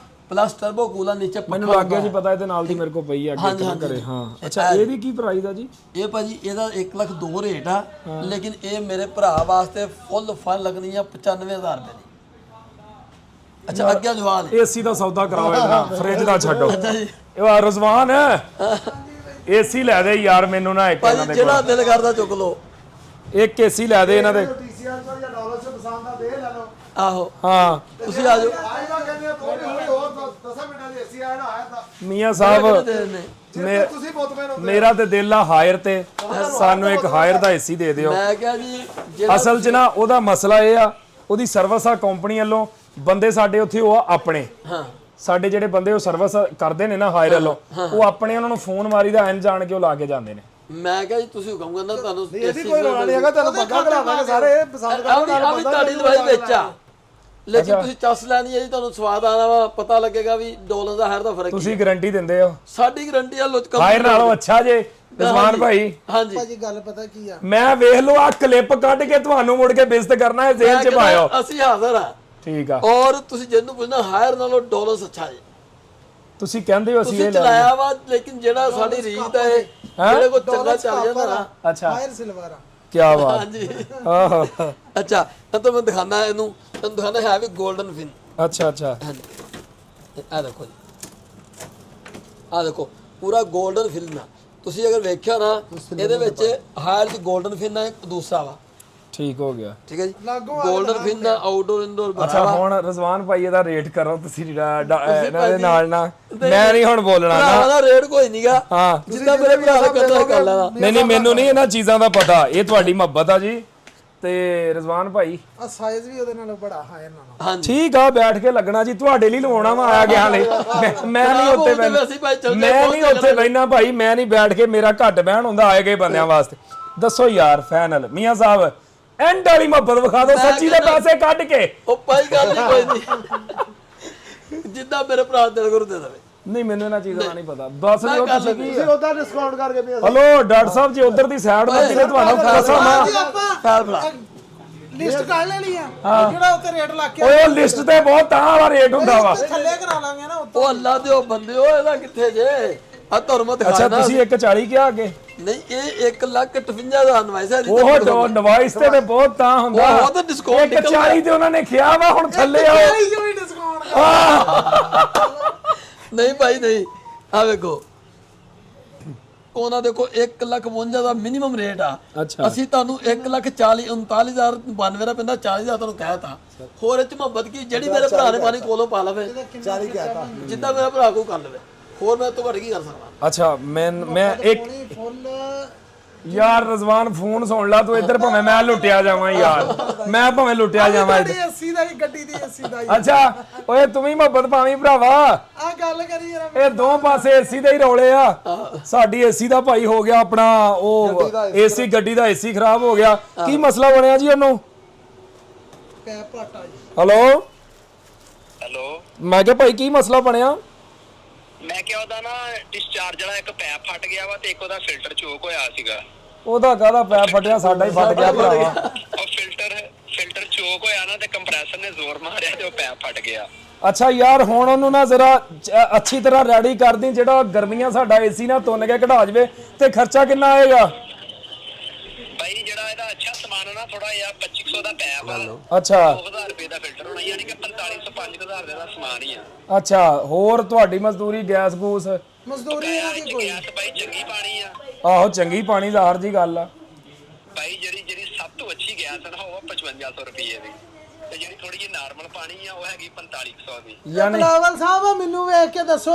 ਪਲੱਸ ਟਰਬੋ ਕੂਲਰ ਨੀਚੇ ਮੈਨੂੰ ਲੱਗ ਗਿਆ ਜੀ ਪਤਾ, ਇਹਦੇ ਨਾਲ ਦੀ ਮੇਰੇ ਕੋਲ ਪਈ ਆ ਅੱਗੇ ਕਰੇ। ਹਾਂ ਅੱਛਾ, ਇਹਦੀ ਕੀ ਪ੍ਰਾਈਸ ਆ ਜੀ? ਇਹ ਭਾਜੀ ਇਹਦਾ 1 ਲੱਖ 2 ਰੇਟ ਆ, ਲੇਕਿਨ ਇਹ ਮੇਰੇ ਭਰਾ ਵਾਸਤੇ ਫੁੱਲ ਫਨ ਲੱਗਣੀ ਆ 95,000 ਰੁਪਏ ਦੀ। ਅੱਛਾ ਅੱਗੇ ਜਵਾਬ ਏਸੀ ਦਾ ਸੌਦਾ ਕਰਾਓ ਇਹਦਾ, ਫ੍ਰਿਜ ਦਾ ਛੱਡੋ। ਇਹ ਰਜ਼ਵਾਨ ਏਸੀ ਲੈ ਦੇ ਯਾਰ ਮੈਨੂੰ ਨਾ ਇੱਕ ਇਹਨਾਂ ਦੇ ਜਿਹੜਾ ਦਿਲ ਕਰਦਾ ਚੁੱਕ ਲਓ। ਇੱਕ ਏਸੀ ਲੈ ਦੇ ਇਹਨਾਂ ਦੇ। TCR ਤੋਂ ਜਾਂ ਡਾਲਰ ਤੋਂ ਪਸੰਦ ਆ ਦੇ ਲੈ ਲਓ। ਆਹੋ ਹਾਂ ਤੁਸੀਂ ਆ ਜਾਓ। ਆਏਗਾ ਕਹਿੰਦੇ ਥੋੜੀ ਥੋੜੀ ਹੋਰ 10 ਮਿੰਟਾਂ ਦੀ ਏਸੀ ਆਇਆ ਨਾ ਆਇਆ ਤਾਂ ਮੀਆਂ ਸਾਹਿਬ ਜੇ ਤੁਸੀਂ ਬਹੁਤ ਮੈਨੂੰ ਮੇਰਾ ਤੇ ਦਿਲ ਆ ਹਾਇਰ ਤੇ, ਸਾਨੂੰ ਇੱਕ ਹਾਇਰ ਦਾ ਏਸੀ ਦੇ ਦਿਓ। ਮੈਂ ਕਿਹਾ ਜੀ ਅਸਲ 'ਚ ਨਾ ਉਹਦਾ ਮਸਲਾ ਇਹ ਆ, ਉਹਦੀ ਸਰਵਿਸ ਆ ਕੰਪਨੀ ਵੱਲੋਂ, ਬੰਦੇ ਸਾਡੇ ਉੱਥੇ ਉਹ ਆ ਆਪਣੇ। ਹਾਂ ਸਾਡੇ ਜਿਹੜੇ ਬੰਦੇ ਉਹ ਸਰਵਿਸ ਕਰਦੇ ਨੇ ਨਾ ਹਾਇਰ ਵੱਲੋਂ, ਉਹ ਆਪਣੇ ਉਹਨਾਂ ਨੂੰ ਫੋਨ ਮਾਰੀਦਾ ਐਨ ਜਾਣ ਕੇ ਉਹ ਲਾ ਕੇ ਜਾਂਦੇ ਨੇ। ਮੈਂ ਕਿਹਾ ਜੀ ਤੁਸੀਂ ਹੁਕਮ ਕਰਨਾ, ਤੁਹਾਨੂੰ ਇਹਦੀ ਕੋਈ ਰੌਲਾ ਨਹੀਂ ਹੈਗਾ, ਤੁਹਾਨੂੰ ਪੱਕਾ ਕਰਾਵਾਂਗੇ ਸਾਰੇ ਪਸੰਦ ਆ ਵੀ ਤੁਹਾਡੀ ਦਵਾਈ ਵਿੱਚ ਆ, ਲੇਕਿਨ ਤੁਸੀਂ ਚਸ ਲੈਣੀ ਹੈ ਜੀ, ਤੁਹਾਨੂੰ ਸਵਾਦ ਆਣਾ ਵਾ, ਪਤਾ ਲੱਗੇਗਾ ਵੀ ਡਾਲਰ ਦਾ ਹਾਇਰ ਦਾ ਫਰਕ। ਤੁਸੀਂ ਗਾਰੰਟੀ ਦਿੰਦੇ ਹੋ? ਸਾਡੀ ਗਾਰੰਟੀ ਆ ਲੁੱਚ ਹਾਇਰ ਨਾਲੋਂ ਅੱਛਾ ਜੇ ਰਜ਼ਵਾਨ ਭਾਈ। ਹਾਂਜੀ ਭਾਜੀ ਗੱਲ ਪਤਾ ਕੀ ਆ, ਮੈਂ ਵੇਖ ਲਓ ਆ ਕਲਿੱਪ ਕੱਢ ਕੇ ਤੁਹਾਨੂੰ ਮੁੜ ਕੇ ਬੇਇੱਜ਼ਤ ਕਰਨਾ ਹੈ, ਜ਼ੇਨ 'ਚ ਪਾਇਓ। ਅਸੀਂ ਹਾਜ਼ਰ ਆ। ਠੀਕ ਆ। ਔਰ ਤੁਸੀਂ ਜਿਹਨੂੰ ਪੁੱਛਣਾ ਹਾਇਰ ਨਾਲੋਂ ਡਾਲਰ ਅੱਛਾ ਜੀ, ਤੁਸੀਂ ਕਹਿੰਦੇ ਹੋ ਅਸੀਂ ਤੁਸੀਂ ਇਹ ਲੈ ਚਲਾਇਆ ਵਾ, ਲੇਕਿਨ ਜਿਹੜਾ ਸਾਡੀ ਰੀਤ ਹੈ ਜਿਹੜੇ ਕੋ ਚੰਗਾ ਚੱਲ ਜਾਂਦਾ ਨਾ। ਅੱਛਾ ਹਾਇਰ ਸਿਲਵਰ ਆ। ਕੀ ਬਾਤ। ਹਾਂਜੀ ਆਹੋ ਅੱਛਾ ਤਾਂ ਮੈਂ ਦਿਖਾਣਾ ਇਹਨੂੰ, ਤੁਹਾਨੂੰ ਦਿਖਾਣਾ ਹੈ ਵੀ 골ਡਨ ਫਿਨ। ਅੱਛਾ ਅੱਛਾ ਹਾਂਜੀ ਆ ਦੇਖੋ ਜੀ, ਆ ਦੇਖੋ ਪੂਰਾ 골ਡਨ ਫਿਨ ਆ। ਤੁਸੀਂ ਅਗਰ ਵੇਖਿਆ ਨਾ ਇਹਦੇ ਵਿੱਚ ਹਾਇਰ ਦੀ 골ਡਨ ਫਿਨ ਆ, ਇੱਕ ਦੂਸਰਾ ਵਾ। ਠੀਕ ਹੋ ਗਿਆ। ਠੀਕ ਹੈ ਜੀ, 골ਡਨ ਫਿਨ ਦਾ ਆਊਟਡੋਰ ਇੰਡੋਰ ਅੱਛਾ ਹੁਣ ਰਜ਼ਵਾਨ ਭਾਈ ਇਹਦਾ ਰੇਟ ਕਰੋ ਤੁਸੀਂ ਇਹਨਾਂ ਦੇ ਨਾਲ ਨਾ, ਮੈਂ ਨਹੀਂ ਹੁਣ ਬੋਲਣਾ ਨਾ। ਦਾ ਰੇਟ ਕੋਈ ਨਹੀਂਗਾ। ਹਾਂ ਜਿੱਦਾਂ ਮੇਰੇ ਭਰਾ ਦਾ ਕਰਦਾ ਕਰ ਲੈਣਾ। ਨਹੀਂ ਮੈਨੂੰ ਨਹੀਂ ਇਹਨਾਂ ਚੀਜ਼ਾਂ ਦਾ ਪਤਾ, ਇਹ ਤੁਹਾਡੀ ਮੁਹੱਬਤ ਆ ਜੀ। ਤੇ ਰਜ਼ਵਾਨ ਭਾਈ ਆ ਸਾਈਜ਼ ਵੀ ਉਹਦੇ ਨਾਲ ਬੜਾ ਹਾਇਰ ਨਾਲ। ਹਾਂਜੀ ਠੀਕ ਆ, ਬੈਠ ਕੇ ਲੱਗਣਾ ਜੀ, ਤੁਹਾਡੇ ਲਈ ਲਵਾਉਣਾ ਵਾ ਆਇਆ ਗਿਆ ਲਈ। ਮੈਂ ਨਹੀਂ ਉੱਥੇ ਮੈਂ ਨਹੀਂ ਉੱਥੇ ਬਹਿਣਾ ਭਾਈ, ਮੈਂ ਨਹੀਂ ਬੈਠ ਕੇ, ਮੇਰਾ ਘੱਟ ਬਹਿਣ ਹੁੰਦਾ ਆਏ ਗਏ ਬੰਦਿਆਂ ਵਾਸਤੇ। ਦੱਸੋ ਯਾਰ ਫਾਈਨਲ ਮੀਆਂ ਸਾਹਿਬ ਐਂਡ ਵਾਲੀ ਮੁਹੱਬਤ ਵਿਖਾ ਦਿਓ, ਸੱਚੀ ਦੇ ਪੈਸੇ ਕੱਢ ਕੇ। ਉਹ ਭਾਈ ਗੱਲ ਨਹੀਂ ਕੋਈ ਨਹੀਂ, ਜਿੱਦਾਂ ਮੇਰੇ ਭਰਾ ਦਿਲ ਕਰੂ ਦੇ ਦੇਵੇ। ਨਹੀਂ ਮੈਨੂੰ ਇਹਨਾਂ ਚੀਜ਼ਾਂ ਦਾ ਨਹੀਂ ਪਤਾ, ਦੱਸ ਦਿਓ ਤੁਸੀਂ ਕੀ। ਤੁਸੀਂ ਉਹਦਾ ਡਿਸਕਾਊਂਟ ਕਰਕੇ ਵੀ ਹਲੋ ਡਾਕਟਰ ਸਾਹਿਬ ਜੀ ਉਧਰ ਦੀ ਸਾਈਡ ਮੱਤੀ ਨੇ ਤੁਹਾਨੂੰ ਦੱਸਾਂ ਆਪਾਂ ਲਿਸਟ ਕਰ ਲੈਣੀ ਆ, ਜਿਹੜਾ ਉੱਤੇ ਰੇਟ ਲੱਗ ਕੇ ਓਏ ਲਿਸਟ ਤੇ ਬਹੁਤ ਤਾਂ ਵਾਲਾ ਰੇਟ ਹੁੰਦਾ ਵਾ। ਥੱਲੇ ਕਰਾ ਲਾਂਗੇ ਨਾ ਉੱਤੇ। ਉਹ ਅੱਲਾ ਦੇ ਉਹ ਬੰਦੇ ਓ, ਇਹਦਾ ਕਿੱਥੇ ਜੇ ਆ ਧਰਮ ਦਿਖਾਣਾ। ਅੱਛਾ ਤੁਸੀਂ 140 ਕਿਹਾ ਅੱਗੇ? ਨਹੀਂ ਇਹ 1,58,000 ਦਾ ਨਵਾਈਸ ਹੈ ਜੀ। ਉਹ ਡਿਵਾਈਸ ਤੇ ਬਹੁਤ ਤਾਂ ਹੁੰਦਾ, ਉਹ ਤਾਂ ਡਿਸਕਾਊਂਟ 140 ਤੇ ਉਹਨਾਂ ਨੇ ਕਿਹਾ ਵਾ, ਹੁਣ ਥੱਲੇ ਆਓ। ਕਿਉਂ ਹੀ ਡਿਸਕਾਊਂਟ ਨਹੀਂ ਭਾਈ ਨਹੀਂ, ਆ ਵੇਖੋ ਉਹਨਾਂ ਦੇਖੋ 1,52,000 ਦਾ ਮਿਨੀਮਮ ਰੇਟ ਆ। ਅੱਛਾ ਅਸੀਂ ਤੁਹਾਨੂੰ 1,39,000 ਦਾ ਪੈਂਦਾ, 40,000 ਤੁਹਾਨੂੰ ਕਹਿਤਾ। ਹੋਰ ਇਹ ਚ ਮੁਹੱਬਤ ਕੀ, ਜਿਹੜੀ ਮੇਰੇ ਭਰਾ ਨੇ ਪਾਣੀ ਕੋਲੋਂ ਪਾ ਲਵੇ, 40 ਕਹਿਤਾ। ਜਿੱਦਾਂ ਮੇਰਾ ਭਰਾ ਕੋ ਕਰ ਲਵੇ, ਹੋਰ ਮੈਂ ਤੋਂ ਵੱਧ ਕੀ ਕਰ ਸਕਦਾ। ਅੱਛਾ ਮੈਂ ਇੱਕ ਫੁੱਲ ਯਾਰ ਰਜ਼ਵਾਨ ਫੋਨ ਸੁਣ ਲਾ ਤੂੰ ਇੱਧਰ, ਭਾਵੇਂ ਮੈਂ ਲੁੱਟਿਆ ਜਾਵਾਂ ਯਾਰ, ਮੈਂ ਭਾਵੇਂ ਲੁੱਟਿਆ ਜਾਵਾਂ ਇੱਧਰ। ਏਸੀ ਦਾ ਹੀ, ਗੱਡੀ ਦੀ ਏਸੀ ਦਾ ਹੀ। ਅੱਛਾ ਓਏ ਤੂੰ ਵੀ ਮੁਹੱਬਤ ਪਾਵੀਂ ਭਰਾਵਾ, ਆ ਗੱਲ ਕਰੀ ਯਾਰ, ਇਹ ਦੋ ਪਾਸੇ ਏਸੀ ਦੇ ਹੀ ਰੌਲੇ ਆ। ਸਾਡੀ ਏਸੀ ਦਾ ਭਾਈ ਹੋ ਗਿਆ ਆਪਣਾ, ਉਹ ਏਸੀ ਗੱਡੀ ਦਾ ਏਸੀ ਖਰਾਬ ਹੋ ਗਿਆ। ਕੀ ਮਸਲਾ ਬਣਿਆ ਜੀ ਉਹਨੂੰ? ਪੈਪ ਪਾਟਾ ਜੀ। ਹੈਲੋ ਮੈਂ ਕਿਹਾ ਭਾਈ ਕੀ ਮਸਲਾ ਬਣਿਆ? ਮੈਂ ਕਿਹਾ ਉਹਦਾ ਨਾ ਡਿਸਚਾਰਜ ਵਾਲਾ ਇੱਕ ਪੈਪ ਫਟ ਗਿਆ ਵਾ, ਤੇ ਇੱਕ ਉਹਦਾ ਫਿਲਟਰ ਚੋਕ ਹੋਇਆ ਸੀਗਾ। ਉਹਦਾ ਕਾਹਦਾ ਪੈਪ ਫਟਿਆ, ਸਾਡਾ ਹੀ ਫਟ ਗਿਆ ਭਰਾਵਾ। ਉਹ ਫਿਲਟਰ ਚੋਕ ਹੋਇਆ ਨਾ, ਤੇ ਕੰਪਰੈਸਰ ਨੇ ਜ਼ੋਰ ਮਾਰਿਆ ਤੇ ਉਹ ਪੈਪ ਫਟ ਗਿਆ। ਅੱਛਾ ਯਾਰ ਹੁਣ ਉਹਨੂੰ ਨਾ ਜ਼ਰਾ ਅੱਛੀ ਤਰ੍ਹਾਂ ਰੈਡੀ ਕਰ ਦੀ, ਜਿਹੜਾ ਗਰਮੀਆਂ ਸਾਡਾ ਏਸੀ ਨਾ ਤੁੰਨ ਕੇ ਕਢਾ ਜਵੇ। ਤੇ ਖਰਚਾ ਕਿੰਨਾ ਆਏਗਾ ਭਾਈ? ਜਿਹੜਾ ਇਹਦਾ ਅੱਛਾ ਸਮਾਨ ਹੈ ਨਾ, ਥੋੜਾ ਜਿਹਾ 2500 ਦਾ ਪੈਪ ਆ, ਅੱਛਾ 2000 ਰੁਪਏ ਦਾ ਫਿਲਟਰ ਹੋਣਾ, ਯਾਨੀ ਕਿ 4500 5000 ਦਾ ਸਮਾਨ ਹੀ ਆ। ਅੱਛਾ ਹੋਰ ਤੁਹਾਡੀ ਮਜ਼ਦੂਰੀ ਗੈਸ ਗੂਸ? ਮਜ਼ਦੂਰੀ ਇਹਨਾਂ ਦੀ ਕੋਈ। ਗੈਸ ਭਾਈ ਚੰਗੀ ਪਾਣੀ ਆ। ਆਹੋ ਚੰਗੀ ਪਾਣੀ ਦਾ ਹਰ ਜੀ ਗੱਲ ਆ ਭਾਈ ਜਿਹੜੀ ਸਭ ਤੋਂ ਅੱਛੀ ਗੈਸ ਹੈ ਨਾ, ਉਹ 5500 ਰੁਪਏ ਦੀ, ਤੇ ਜਿਹੜੀ ਥੋੜੀ ਜਿਹੀ ਨਾਰਮਲ ਪਾਣੀ ਆ ਉਹ ਹੈਗੀ 4500 ਦੀ। ਯਾਨੀ ਬਲਾਵਲ ਸਾਹਿਬ ਆ, ਮੈਨੂੰ ਵੇਖ ਕੇ ਦੱਸੋ,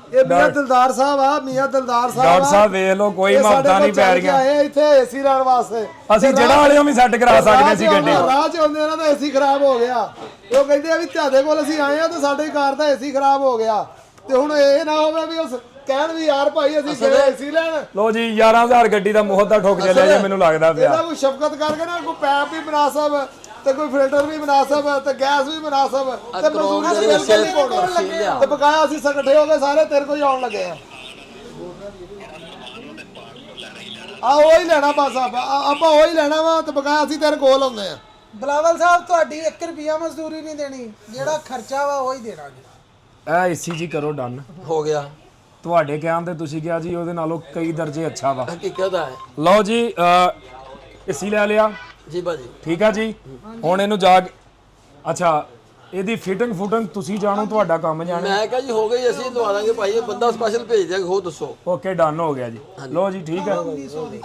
ਇਹ ਮੀਆਂ ਦਿਲਦਾਰ ਸਾਹਿਬ ਆ, ਮੀਆਂ ਦਿਲਦਾਰ ਸਾਹਿਬ। ਡਾਕਟਰ ਸਾਹਿਬ ਵੇਖ ਲਓ ਕੋਈ ਮਹੱਬਤਾਂ ਨਹੀਂ ਪੈ ਰਹੀਆਂ। ਆਏ ਇੱਥੇ ਏਸੀ ਲਾਉਣ ਵਾਸਤੇ, ਅਸੀਂ ਜਿਹੜਾ ਵਾਲਿਓ ਵੀ ਸੈੱਟ ਕਰਾ ਸਕਦੇ ਸੀ ਗੱਡੀ। ਰਾਹ ਚ ਆਉਂਦੇ ਇਹਨਾਂ ਦਾ ਏਸੀ ਖਰਾਬ ਹੋ ਗਿਆ, ਉਹ ਕਹਿੰਦੇ ਆ ਵੀ ਤੁਹਾਡੇ ਕੋਲ ਅਸੀਂ ਆਏ ਆ ਤੇ ਸਾਡੀ ਕਾਰ ਦਾ ਏਸੀ ਖਰਾਬ ਹੋ ਗਿਆ। ਤੇ ਹੁਣ ਇਹ ਨਾ ਹੋਵੇ ਵੀ ਉਸ ਕਹਿਣ ਵੀ ਯਾਰ ਭਾਈ ਅਸੀਂ ਕਿਹੜਾ ਏਸੀ ਲੈਣ। ਲੋ ਜੀ 11000 ਗੱਡੀ ਦਾ ਮੋਹਤ ਦਾ ਠੋਕ ਚੱਲਿਆ ਜੇ ਮੈਨੂੰ ਲੱਗਦਾ ਪਿਆ। ਇਹਦਾ ਕੋਈ ਸ਼ਫਕਤ ਕਰਕੇ ਨਾ ਕੋਈ ਪੈਪ ਵੀ ਮੁਨਾਸਬ ਤੇ ਕੋਈ ਫਿਲਟਰ ਵੀ ਮੁਨਾਸਬ ਤੇ ਗੈਸ ਵੀ ਮੁਨਾਸਬ ਤੇ ਮਜ਼ਦੂਰੀ ਦੇ ਬਿੱਲ ਕਿੰਨੇ ਪਾਉਣੇ ਤੇ ਬਕਾਇਆ ਅਸੀਂ ਇਕੱਠੇ ਹੋ ਕੇ ਸਾਰੇ ਤੇਰੇ ਕੋਲ ਹੀ ਆਉਣ ਲੱਗੇ ਆ ਉਹ ਹੀ ਲੈਣਾ ਬਸ ਆਪਾਂ ਉਹ ਹੀ ਲੈਣਾ ਵਾ ਤੇ ਬਕਾਇਆ ਅਸੀਂ ਤੇਰੇ ਕੋਲ ਆਉਂਦੇ ਆ। ਬਲਾਵਲ ਸਾਹਿਬ ਤੁਹਾਡੀ 1 ਰੁਪਿਆ ਮਜ਼ਦੂਰੀ ਨਹੀਂ ਦੇਣੀ, ਜਿਹੜਾ ਖਰਚਾ ਵਾ ਉਹ ਹੀ ਦੇਣਾ ਜੀ। ਇਹ ਏਸੀ ਜੀ ਕਰੋ ਡਨ। ਹੋ ਗਿਆ ਤੁਹਾਡੇ ਕਹਿਣ ਤੇ ਤੁਸੀਂ ਕਿਹਾ ਜੀ ਉਹਦੇ ਨਾਲੋਂ ਕਈ ਦਰਜੇ ਅੱਛਾ ਵਾ। ਹਕੀਕਤ ਹੈ ਲਓ ਜੀ ਏਸੀ ਲੈ ਲਿਆ ਜੀ ਭਾਜੀ। ਠੀਕ ਆ ਜੀ। ਹੁਣ ਇਹਨੂੰ ਜਾ ਕੇ ਅੱਛਾ ਇਹਦੀ ਫਿਟਿੰਗ ਫੁਟਿੰਗ ਤੁਸੀਂ ਜਾਣੋ, ਤੁਹਾਡਾ ਕੰਮ ਜਾਣੇ। ਮੈਂ ਕਿਹਾ ਜੀ ਹੋ ਗਈ, ਅਸੀਂ ਲਵਾ ਦਾਂਗੇ ਭਾਈ, ਇਹ ਬੰਦਾ ਸਪੈਸ਼ਲ ਭੇਜ ਦਿਆਂਗੇ। ਹੋ ਦੱਸੋ। ਓਕੇ ਡਨ ਹੋ ਗਿਆ ਜੀ। ਲਓ ਜੀ ਠੀਕ ਹੈ।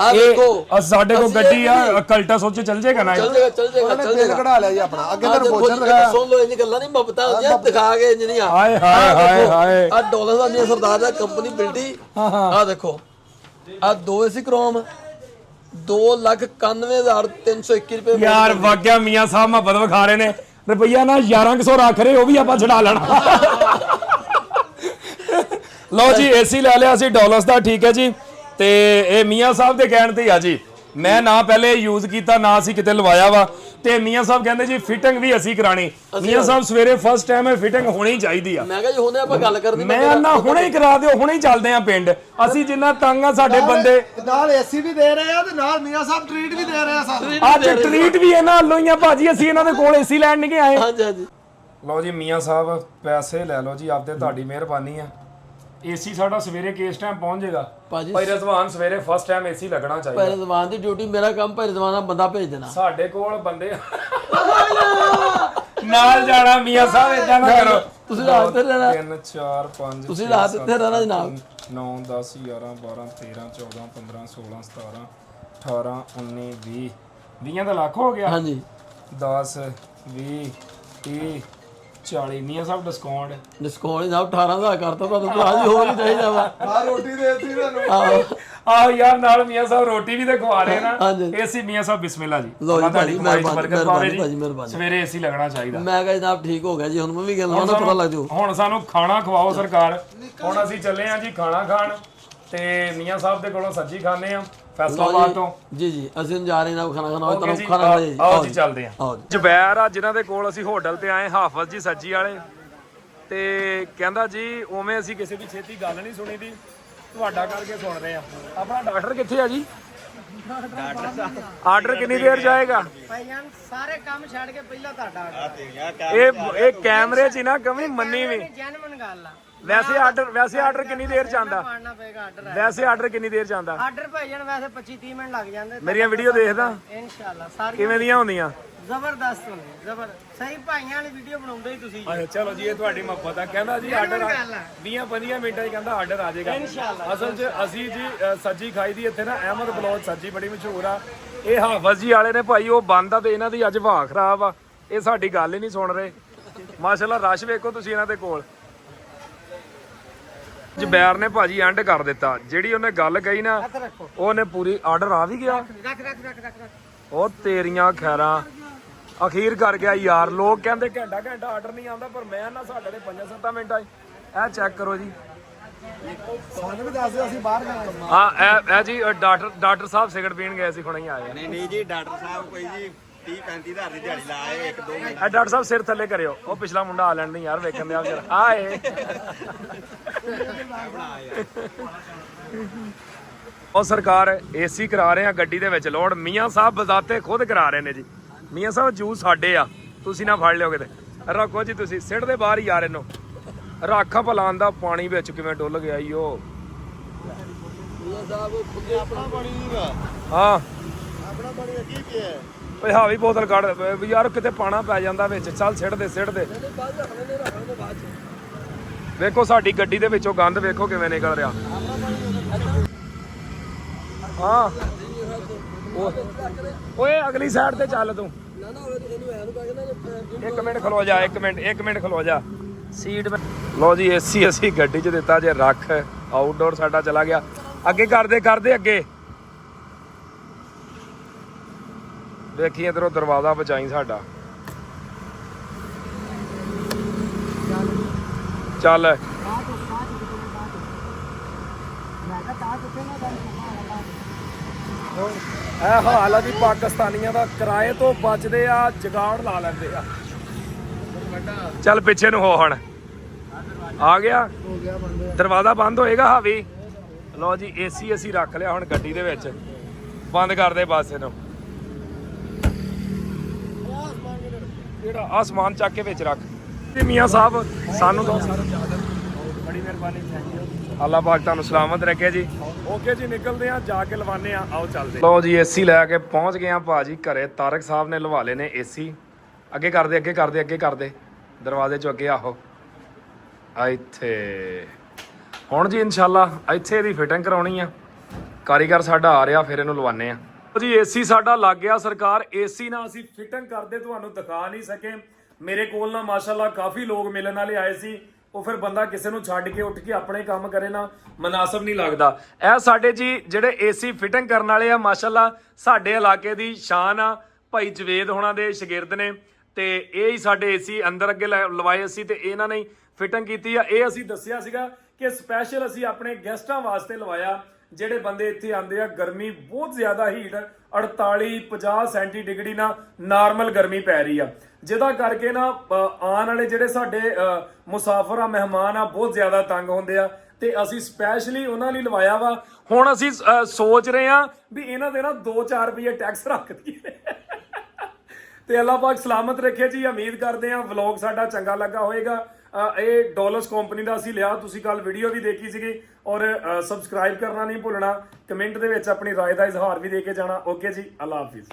ਆ ਦੇਖੋ ਸਾਡੇ ਕੋਲ ਗੱਡੀ ਆ ਕਲਟਾ ਸੋਚ ਚੱਲ ਜਾਏਗਾ ਨਾ। ਚੱਲ ਜਾਏਗਾ ਚੱਲ ਜਾਏਗਾ ਚੱਲ ਬਿੱਲ ਜਾਏਗਾ। ਕਢਾ ਲਿਆ ਜੀ ਆਪਣਾ ਅੱਗੇ ਆਹ ਤੇਰੇ ਦੇਖੋ ਪੋਚਰ ਜੀ, ਦਿਖਾਇਆ। ਸੁਣ ਲਓ ਇੰਨੀ ਗੱਲਾਂ ਨਹੀਂ ਮਬਤਾ ਹੁੰਦੀਆਂ, ਦਿਖਾ ਕੇ ਇੰਜ ਨਹੀਂ ਆ। ਹਾਏ ਹਾਏ ਹਾਏ ਹਾਏ ਆ ਡਾਲਰ ਦਾ ਨਹੀਂ ਸਰਦਾਰ ਦਾ ਕੰਪਨੀ ਬਿਲਟੀ। ਆ ਦੇਖੋ ਆ 2 ਏਸੀ ਕ੍ਰੋਮ 2,91,321 ਰੁਪਏ। ਯਾਰ ਵਾਕਿਆ ਮੀਆਂ ਸਾਹਿਬ ਮੁਹੱਬਤ ਵਿਖਾ ਰਹੇ ਨੇ। ਰੁਪਈਆ ਨਾ 1100 ਰੱਖ ਰਹੇ, ਉਹ ਵੀ ਆਪਾਂ ਛਡਾ ਲੈਣਾ। ਲਓ ਜੀ ਏਸੀ ਲੈ ਲਿਆ ਅਸੀਂ ਡਾਲਰਸ ਦਾ, ਠੀਕ ਹੈ ਜੀ। ਤੇ ਇਹ ਮੀਆਂ ਸਾਹਿਬ ਦੇ ਕਹਿਣ ਤੇ ਆ ਜੀ, ਮੈਂ ਨਾ ਪਹਿਲੇ ਯੂਜ਼ ਕੀਤਾ ਨਾ ਅਸੀਂ ਕਿਤੇ ਲਵਾਇਆ ਵਾ। ਤੇ ਮੀਆਂ ਸਾਹਿਬ ਕਹਿੰਦੇ ਜੀ ਫਿਟਿੰਗ ਵੀ ਅਸੀਂ ਕਰਾਣੀ। ਮੀਆਂ ਸਾਹਿਬ ਸਵੇਰੇ ਫਸਟ ਟਾਈਮ ਹੈ, ਫਿਟਿੰਗ ਹੋਣੀ ਚਾਹੀਦੀ ਆ। ਮੈਂ ਕਿਹਾ ਜੀ ਹੁਣੇ ਆਪਾਂ ਗੱਲ ਕਰਨੀ। ਮੈਂ ਨਾ ਹੁਣੇ ਹੀ ਕਰਾ ਦਿਓ, ਹੁਣੇ ਹੀ ਚੱਲਦੇ ਆ ਪਿੰਡ। ਅਸੀਂ ਜਿੰਨਾ ਤੰਗ ਆ ਸਾਡੇ ਬੰਦੇ। ਨਾਲ ਏਸੀ ਵੀ ਦੇ ਰਹੇ ਆ ਤੇ ਨਾਲ ਮੀਆਂ ਸਾਹਿਬ ਟ੍ਰੀਟ ਵੀ ਦੇ ਰਹੇ ਆ ਸਾਨੂੰ। ਅੱਜ ਟ੍ਰੀਟ ਵੀ ਇਹਨਾਂ ਵੱਲੋਂ ਹੀ ਆ ਭਾਜੀ, ਅਸੀਂ ਇਹਨਾਂ ਦੇ ਕੋਲ ਏਸੀ ਲੈਣ ਨਹੀਂ ਗਏ ਆਏ। ਹਾਂਜੀ ਹਾਂਜੀ। ਲਓ ਜੀ ਮੀਆਂ ਸਾਹਿਬ ਪੈਸੇ ਲੈ ਲਓ ਜੀ ਆਪਦੇ, ਤੁਹਾਡੀ ਮਿਹਰਬਾਨੀ ਆ। ਏਸੀ ਸਾਡਾ ਸਵੇਰੇ ਕਿਸ ਟਾਈਮ ਪਹੁੰਚ ਜਾਏਗਾ ਭਾਜੀ? ਭਾਈ ਰਜ਼ਵਾਨ ਸਵੇਰੇ ਫਸਟ ਟਾਈਮ ਏਸੀ ਲੱਗਣਾ ਚਾਹੀਦਾ। ਭਾਈ ਰਜ਼ਵਾਨ ਦੀ ਡਿਊਟੀ, ਮੇਰਾ ਕੰਮ ਭਾਈ ਰਜ਼ਵਾਨ ਦਾ ਬੰਦਾ ਭੇਜ ਦੇਣਾ। ਸਾਡੇ ਕੋਲ ਬੰਦੇ ਨਾਲ ਜਾਣਾ। ਮੀਆਂ ਸਾਹਿਬ ਇਦਾਂ ਨਾ ਕਰੋ, ਤੁਸੀਂ ਰਾਤ ਤੇ ਰਹਿਣਾ। 3 4 5 ਤੁਸੀਂ ਰਾਤ ਇੱਥੇ ਰਹਿਣਾ ਜਨਾਬ। 9 10 11 12 13 14 15 16 17 18 19 20 20 ਦਾ ਲੱਖ ਹੋ ਗਿਆ। ਹਾਂਜੀ 10 20 30 40 ਮੀਆਂ ਸਾਹਿਬ ਡਿਸਕਾਊਂਟ ਡਿਸਕਾਊਂਟ ਜਨਾਬ 18,000 ਕਰਤਾ ਤੁਹਾਨੂੰ ਭਰਾ ਜੀ, ਹੋਰ ਨਹੀਂ ਚਾਹੀਦਾ ਵਾ। ਆ ਰੋਟੀ ਦੇਤੀ ਤੁਹਾਨੂੰ। ਆਹ ਯਾਰ ਨਾਲ ਮੀਆਂ ਸਾਹਿਬ ਰੋਟੀ ਵੀ ਤੇ ਖਵਾ ਰਹੇ ਨਾ। ਹਾਂਜੀ। ਏਸੀ ਮੀਆਂ ਸਾਹਿਬ ਬਿਸਮਿਲ੍ਲਾ ਜੀ। ਲਓ ਜੀ ਭਾਜੀ, ਮਿਹਰਬਾਨੀ ਭਾਜੀ ਮਿਹਰਬਾਨੀ। ਸਵੇਰੇ ਏਸੀ ਲੱਗਣਾ ਚਾਹੀਦਾ। ਮੈਂ ਕਿਹਾ ਜਨਾਬ ਠੀਕ ਹੋ ਗਿਆ ਜੀ, ਹੁਣ ਮੈਂ ਵੀ ਗੱਲ ਨਾ ਪਤਾ ਲੱਗ ਜੂ। ਹੁਣ ਸਾਨੂੰ ਖਾਣਾ ਖਵਾਓ ਸਰਕਾਰ। ਹੁਣ ਅਸੀਂ ਚੱਲੇ ਆ ਜੀ ਖਾਣਾ ਖਾਣ, ਤੇ ਮੀਆਂ ਸਾਹਿਬ ਦੇ ਕੋਲੋਂ ਸੱਜੀ ਖਾਣੇ ਆ ਫੈਸਲਾਬਾਦ ਤੋਂ। ਜੀ ਜੀ ਅਸੀਂ ਹੁਣ ਜਾ ਰਹੇ ਹਾਂ ਖਾਣਾ ਖਾਣਾ। ਓਕੇ ਜੀ, ਖਾਣਾ ਖਾਈਏ ਜੀ। ਆਓ ਜੀ ਚੱਲਦੇ ਆ। ਆਓ ਜੀ। ਜ਼ਬੈਰ ਆ ਜਿਨ੍ਹਾਂ ਦੇ ਕੋਲ ਅਸੀਂ ਹੋਟਲ ਤੇ ਆਏ, ਹਾਫਜ਼ ਜੀ ਸੱਜੀ ਵਾਲੇ। ਤੇ ਕਹਿੰਦਾ ਜੀ ਉਵੇਂ ਅਸੀਂ ਕਿਸੇ ਦੀ ਛੇਤੀ ਗੱਲ ਨਹੀਂ ਸੁਣੀ ਦੀ, ਤੁਹਾਡਾ ਕਰਕੇ ਸੁਣ ਰਹੇ ਆ। ਆਪਣਾ ਡਾਕਟਰ ਕਿੱਥੇ ਆ ਜੀ? ਆਰਡਰ ਕਿੰਨੀ ਦੇਰ ਜਾਏਗਾ? ਭਾਈਆਂ ਸਾਰੇ ਕੰਮ ਛੱਡ ਕੇ ਪਹਿਲਾਂ ਤੁਹਾਡਾ ਆਰਡਰ। ਇਹ ਕੈਮਰੇ 'ਚ ਹੀ ਨਾ ਕਵੀ ਮੰਨੀ ਵੀ। ਜੈਨੂਇਨ ਗੱਲ ਆ। ਵੈਸੇ ਆਰਡਰ ਕਿੰਨੀ ਦੇਰ ਚ ਆਂਦਾ? ਪਾੜਨਾ ਪਏਗਾ ਆਰਡਰ। ਵੈਸੇ ਆਰਡਰ ਕਿੰਨੀ ਦੇਰ ਚ ਆਂਦਾ? ਆਰਡਰ ਭਾਈਆਂ ਵੈਸੇ 25-30 ਮਿੰਟ ਲੱਗ ਜਾਂਦੇ। ਮੇਰੀਆਂ ਵੀਡੀਓ ਦੇਖਦਾ? ਇਨਸ਼ਾਅੱਲਾ ਸਾਰੀ ਕਿਵੇਂ ਦੀਆਂ ਹੁੰਦੀਆਂ? ਜ਼ਬਰਦਸਤ ਹੁੰਦੀ ਜ਼ਬਰ। ਸਹੀ ਭਾਈਆਂ ਵਾਲੀ ਵੀਡੀਓ ਬਣਾਉਂਦੇ ਹੀ ਤੁਸੀਂ। ਅੱਛਾ ਚਲੋ ਜੀ, ਇਹ ਤੁਹਾਡੀ ਮੁਹੱਬਤ ਆ। ਕਹਿੰਦਾ ਜੀ ਆਰਡਰ 20-25 ਮਿੰਟਾਂ 'ਚ ਕਹਿੰਦਾ ਆਰਡਰ ਆ ਜਾਏਗਾ ਇਨਸ਼ਾਅੱਲਾ। ਅਸਲ 'ਚ ਅਸੀਂ ਜੀ ਸੱਜੀ ਖਾਈ ਦੀ ਇੱਥੇ ਨਾ, ਅਹਿਮਦ ਬਲੌਚ ਸੱਜੀ ਬੜੀ ਮਸ਼ਹੂਰ ਆ। ਇਹ ਹਾਫਜ਼ ਜੀ ਵਾਲੇ ਨੇ ਭਾਈ, ਉਹ ਬੰਦ ਆ ਤੇ ਇਹਨਾਂ ਦੀ ਅੱਜ ਵਾਹ ਖਰਾਬ ਆ। ਇਹ ਸਾਡੀ ਗੱਲ ਹੀ ਨਹੀਂ ਸੁਣ ਰਹੇ। ਮਾਸ਼ਾਅੱਲਾ ਰਸ਼ ਵੇਖੋ ਤੁਸੀਂ ਇਹਨਾਂ ਦੇ ਕੋਲ। ਜ਼ਬੈਰ ਨੇ ਭਾਜੀ ਐਂਡ ਕਰ ਦਿੱਤਾ। ਜਿਹੜੀ ਉਹਨੇ ਗੱਲ ਕਹੀ ਨਾ, ਉਹਨੇ ਪੂਰੀ ਆਰਡਰ ਆ ਵੀ ਗਿਆ। ਰੱਖ। ਉਹ ਤੇਰੀਆਂ ਖੈਰਾਂ ਅਖੀਰ ਕਰ ਗਿਆ ਯਾਰ। ਲੋਕ ਕਹਿੰਦੇ ਘੰਟਾ ਆਰਡਰ ਨਹੀਂ ਆਉਂਦਾ, ਪਰ ਮੈਂ ਨਾ ਸਾਡੇ ਦੇ 5-7 ਮਿੰਟਾਂ 'ਚ ਇਹ ਚੈੱਕ ਕਰੋ ਜੀ। ਸਾਨੂੰ ਵੀ ਦੱਸ ਦਿਓ, ਅਸੀਂ ਬਾਹਰ ਗਏ। ਹਾਂ ਇਹ ਜੀ ਡਾਕਟਰ ਸਾਹਿਬ ਸਿਗਰਟ ਪੀਣ ਗਏ ਸੀ, ਹੁਣੇ ਹੀ ਆਏ ਆ। ਨਹੀਂ ਜੀ ਡਾਕਟਰ ਸਾਹਿਬ ਕੋਈ ਜੀ 30-35 ਹਜ਼ਾਰ ਦੀ ਦਿਹਾੜੀ ਲਾਏ 1-2 ਮਿੰਟ। ਇਹ ਡਾਕਟਰ ਸਾਹਿਬ ਸਿਰ ਥੱਲੇ ਕਰਿਓ। ਉਹ ਪਿਛਲਾ ਮੁੰਡਾ ਆ ਲੈਣ ਨਹੀਂ ਯਾਰ, ਵੇਖਣ ਦੇ ਆ ਜਰਾ। ਆਏ ਉਹ ਸਰਕਾਰ ਏਸੀ ਕਰਾ ਰਹੇ ਆ ਗੱਡੀ ਦੇ ਵਿੱਚ ਲੋਡ। ਮੀਆਂ ਸਾਹਿਬ ਬਜ਼ਾਤੇ ਖੁਦ ਕਰਾ ਰਹੇ ਨੇ ਜੀ। ਮੀਆਂ ਸਾਹਿਬ ਜੂਸ ਸਾਡੇ ਆ, ਤੁਸੀਂ ਨਾ ਫੜ ਲਿਓ ਕਿਤੇ। ਰੱਖੋ ਜੀ ਤੁਸੀਂ, ਸਿੱਟ ਦੇ ਬਾਹਰ ਯਾਰ ਇਹਨੂੰ। ਰੱਖਾ ਪਲਾਨ ਦਾ ਪਾਣੀ ਵਿੱਚ ਕਿਵੇਂ ਡੁੱਲ ਗਿਆ ਈ ਉਹ। ਆਪਣਾ ਪਾਣੀ ਦਾ ਹਾਂ ਆਪਣਾ ਪਾਣੀ ਅੱਗੇ ਪਿਆ ਹੈ। ਓਏ ਹਾਵੀ ਬੋਤਲ ਕੱਢ ਵੀ ਯਾਰ, ਕਿਤੇ ਪਾਣਾ ਪੈ ਜਾਂਦਾ ਵਿੱਚ। ਚੱਲ ਸਿੱਟ ਦੇ। ਵੇਖੋ ਸਾਡੀ ਗੱਡੀ ਦੇ ਵਿੱਚੋਂ ਗੰਦ ਵੇਖੋ ਕਿਵੇਂ ਨਿਕਲ ਰਿਹਾ। ਹਾਂ ਓਏ ਅਗਲੀ ਸਾਈਡ ਤੇ ਚੱਲ ਤੂੰ। ਇੱਕ ਮਿੰਟ ਖਲੋ ਜਾ, ਇੱਕ ਮਿੰਟ ਖਲੋ ਜਾ। ਸੀਟ ਲਓ ਜੀ ਏਸੀ ਅਸੀਂ ਗੱਡੀ 'ਚ ਦਿੱਤਾ ਜੇ ਰੱਖ। ਆਊਟਡੋਰ ਸਾਡਾ ਚਲਾ ਗਿਆ। ਅੱਗੇ ਕਰਦੇ ਅੱਗੇ ਵੇਖੀ ਇਧਰੋਂ ਦਰਵਾਜ਼ਾ ਬਚਾਈ ਸਾਡਾ। ਚੱਲ ਇਹ ਹਾਲ ਆ ਜੀ ਪਾਕਿਸਤਾਨੀਆਂ ਦਾ, ਕਿਰਾਏ ਤੋਂ ਬਚਦੇ ਆ, ਜਗਾੜ ਲਾ ਲੈਂਦੇ ਆ। ਚੱਲ ਪਿੱਛੇ ਨੂੰ ਹੋ ਹੁਣ, ਆ ਗਿਆ ਦਰਵਾਜ਼ਾ ਬੰਦ ਹੋਏਗਾ ਹਾਵੀ। ਲਓ ਜੀ ਏਸੀ ਅਸੀਂ ਰੱਖ ਲਿਆ ਹੁਣ ਗੱਡੀ ਦੇ ਵਿੱਚ, ਬੰਦ ਕਰਦੇ ਬਸ ਇਹਨੂੰ। ਜਿਹੜਾ ਆ ਸਮਾਨ ਚੱਕ ਕੇ ਵਿੱਚ ਰੱਖ। ਤੇ ਮੀਆਂ ਸਾਹਿਬ ਸਾਨੂੰ ਦੋ ਬੜੀ ਮਿਹਰਬਾਨੀ, ਥੈਂਕ ਯੂ। ਅੱਲਾਹ ਪਾਕ ਤੁਹਾਨੂੰ ਸਲਾਮਤ ਰੱਖੇ ਜੀ। ਓਕੇ ਜੀ ਨਿਕਲਦੇ ਆ, ਜਾ ਕੇ ਲਵਾਨੇ ਆ, ਆਓ ਚੱਲਦੇ। ਲਓ ਜੀ ਏਸੀ ਲੈ ਕੇ ਪਹੁੰਚ ਗਏ ਆ ਭਾਜੀ ਘਰੇ। ਤਾਰਕ ਸਾਹਿਬ ਨੇ ਲਵਾ ਲਏ ਨੇ ਏਸੀ। ਅੱਗੇ ਕਰਦੇ ਅੱਗੇ ਕਰਦੇ ਅੱਗੇ ਕਰਦੇ, ਦਰਵਾਜ਼ੇ ਚੋਂ ਅੱਗੇ ਆਹੋ। ਇੱਥੇ ਹੁਣ ਜੀ ਇਨਸ਼ਾਅੱਲਾ ਇੱਥੇ ਇਹਦੀ ਫਿਟਿੰਗ ਕਰਾਉਣੀ ਆ। ਕਾਰੀਗਰ ਸਾਡਾ ਆ ਰਿਹਾ, ਫਿਰ ਇਹਨੂੰ ਲਵਾਨੇ ਆ ਜੀ। ਏਸੀ ਸਾਡਾ ਲੱਗ ਗਿਆ ਸਰਕਾਰ। ਏਸੀ ਨਾਲ ਅਸੀਂ ਫਿਟਿੰਗ ਕਰਦੇ ਤੁਹਾਨੂੰ ਦਿਖਾ ਨਹੀਂ ਸਕੇ। ਮੇਰੇ ਕੋਲ ਨਾ ਮਾਸ਼ਾਅੱਲਾ ਕਾਫੀ ਲੋਕ ਮਿਲਣ ਵਾਲੇ ਆਏ ਸੀ। ਉਹ ਫਿਰ ਬੰਦਾ ਕਿਸੇ ਨੂੰ ਛੱਡ ਕੇ ਉੱਠ ਕੇ ਆਪਣੇ ਕੰਮ ਕਰੇ ਨਾ, ਮਨਾਸਬ ਨਹੀਂ ਲੱਗਦਾ। ਇਹ ਸਾਡੇ ਜੀ ਜਿਹੜੇ ਏਸੀ ਫਿਟਿੰਗ ਕਰਨ ਵਾਲੇ ਆ ਮਾਸ਼ਾਅੱਲਾ ਸਾਡੇ ਇਲਾਕੇ ਦੀ ਸ਼ਾਨ ਆ। ਭਾਈ ਜਵੇਦ ਹੋਣਾ ਦੇ ਸ਼ਾਗਿਰਦ ਨੇ, ਤੇ ਇਹ ਹੀ ਸਾਡੇ ਏਸੀ ਅੰਦਰ ਅੱਗੇ ਲਵਾਏ ਅਸੀਂ, ਤੇ ਇਹਨਾਂ ਨੇ ਫਿਟਿੰਗ ਕੀਤੀ ਆ। ਇਹ ਅਸੀਂ ਦੱਸਿਆ ਸੀਗਾ ਕਿ ਸਪੈਸ਼ਲ ਅਸੀਂ ਆਪਣੇ ਗੈਸਟਾਂ ਵਾਸਤੇ ਲਵਾਇਆ। ਜਿਹੜੇ ਬੰਦੇ ਇੱਥੇ ਆਉਂਦੇ ਆ, ਗਰਮੀ ਬਹੁਤ ਜ਼ਿਆਦਾ ਹੀਟ 48-50 ਸੈਂਟੀ ਡਿਗਰੀ ਨਾਲ ਨਾਰਮਲ ਗਰਮੀ ਪੈ ਰਹੀ ਆ, ਜਿਹਦਾ ਕਰਕੇ ਨਾ ਆਉਣ ਵਾਲੇ ਜਿਹੜੇ ਸਾਡੇ ਮੁਸਾਫਰ ਆ, ਮਹਿਮਾਨ ਆ, ਬਹੁਤ ਜ਼ਿਆਦਾ ਤੰਗ ਹੁੰਦੇ ਆ। ਤੇ ਅਸੀਂ ਸਪੈਸ਼ਲੀ ਉਹਨਾਂ ਲਈ ਲਵਾਇਆ ਵਾ। ਹੁਣ ਅਸੀਂ ਸੋਚ ਰਹੇ ਆ ਵੀ ਇਹਨਾਂ ਦੇ ਨਾ 2-4 ਰੁਪਏ ਟੈਕਸ ਰੱਖ ਦਈਏ। ਤੇ ਅੱਲਾਹ ਪਾਕ ਸਲਾਮਤ ਰੱਖੇ ਜੀ। ਉਮੀਦ ਕਰਦੇ ਆ ਵਲੌਗ ਸਾਡਾ ਚੰਗਾ ਲੱਗਾ ਹੋਏਗਾ। ਇਹ ਡੋਲਰਸ ਕੰਪਨੀ ਦਾ ਅਸੀਂ ਲਿਆ, ਤੁਸੀਂ ਕੱਲ ਵੀਡੀਓ ਵੀ ਦੇਖੀ ਸੀਗੀ। ਔਰ ਸਬਸਕ੍ਰਾਈਬ ਕਰਨਾ ਨਹੀਂ ਭੁੱਲਣਾ। ਕਮੈਂਟ ਦੇ ਵਿੱਚ ਆਪਣੀ ਰਾਏ ਦਾ ਇਜ਼ਹਾਰ ਵੀ ਦੇ ਕੇ ਜਾਣਾ। ਓਕੇ ਜੀ, ਅੱਲਾਹ ਹਾਫਿਜ਼।